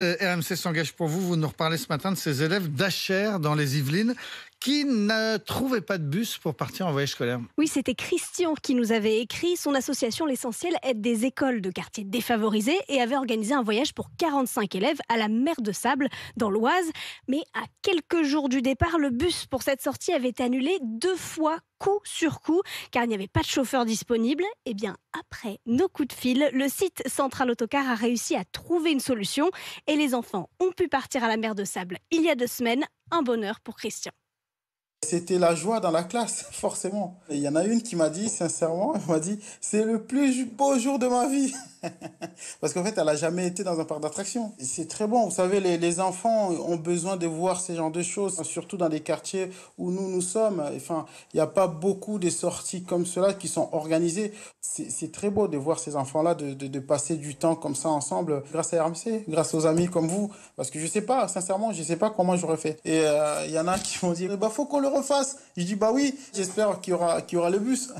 RMC s'engage pour vous. Vous nous reparlez ce matin de ces élèves d'Achères dans les Yvelines qui ne trouvaient pas de bus pour partir en voyage scolaire. Oui, c'était Christian qui nous avait écrit. Son association L'Essentiel aide des écoles de quartiers défavorisés et avait organisé un voyage pour 45 élèves à la mer de Sable dans l'Oise. Mais à quelques jours du départ, le bus pour cette sortie avait été annulé 2 fois, coup sur coup, car il n'y avait pas de chauffeur disponible. Et bien, après nos coups de fil, le site Central Autocar a réussi à trouver une solution et les enfants ont pu partir à la mer de Sable il y a 2 semaines. Un bonheur pour Christian. C'était la joie dans la classe, forcément. Et il y en a une qui m'a dit, sincèrement, elle m'a dit, c'est le plus beau jour de ma vie. Parce qu'en fait, elle n'a jamais été dans un parc d'attractions. C'est très bon. Vous savez, les enfants ont besoin de voir ce genre de choses, surtout dans des quartiers où nous sommes. Enfin, il n'y a pas beaucoup de sorties comme cela qui sont organisées. C'est très beau de voir ces enfants-là, de passer du temps comme ça ensemble, grâce à RMC, grâce aux amis comme vous. Parce que je sais pas, sincèrement, je sais pas comment j'aurais fait. Et il y en a qui vont dire, bah, faut qu'on le refasse. Je dis, bah oui, j'espère qu'il y aura le bus.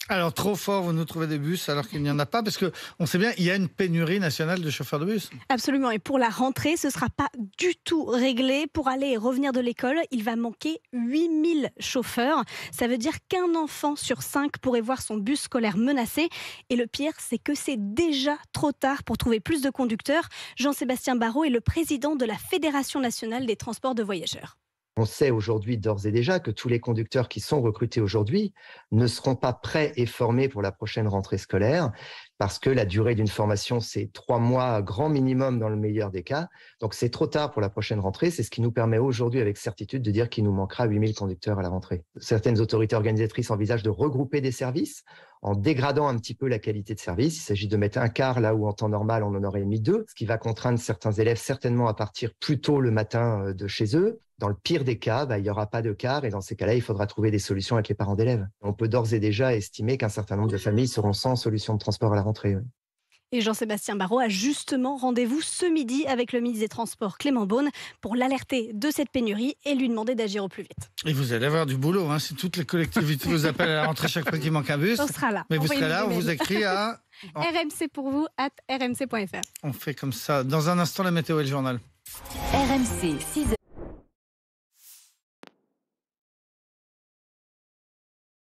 Alors, trop fort, vous nous trouvez des bus alors qu'il n'y en a pas, parce qu'on sait bien, il y a une pénurie nationale de chauffeurs de bus. Absolument, et pour la rentrée, ce ne sera pas du tout réglé. Pour aller et revenir de l'école, il va manquer 8000 chauffeurs. Ça veut dire qu'un enfant sur 5 pourrait voir son bus scolaire menacé. Et le pire, c'est que c'est déjà trop tard pour trouver plus de conducteurs. Jean-Sébastien Barrault est le président de la Fédération nationale des transports de voyageurs. On sait aujourd'hui d'ores et déjà que tous les conducteurs qui sont recrutés aujourd'hui ne seront pas prêts et formés pour la prochaine rentrée scolaire parce que la durée d'une formation, c'est 3 mois grand minimum dans le meilleur des cas. Donc c'est trop tard pour la prochaine rentrée. C'est ce qui nous permet aujourd'hui avec certitude de dire qu'il nous manquera 8000 conducteurs à la rentrée. Certaines autorités organisatrices envisagent de regrouper des services en dégradant un petit peu la qualité de service. Il s'agit de mettre un quart là où en temps normal on en aurait mis 2, ce qui va contraindre certains élèves certainement à partir plus tôt le matin de chez eux. Dans le pire des cas, il n'y aura pas de quart et dans ces cas-là, il faudra trouver des solutions avec les parents d'élèves. On peut d'ores et déjà estimer qu'un certain nombre de familles seront sans solution de transport à la rentrée. Oui. Et Jean-Sébastien Barrault a justement rendez-vous ce midi avec le ministre des Transports Clément Beaune pour l'alerter de cette pénurie et lui demander d'agir au plus vite. Et vous allez avoir du boulot, hein, si toutes les collectivités vous appellent à la rentrée chaque fois qu'il manque un bus. On sera là. Mais vous serez là, on vous écrit à... RMC pour vous, @rmc.fr. On fait comme ça. Dans un instant, la météo et le journal. RMC 6h.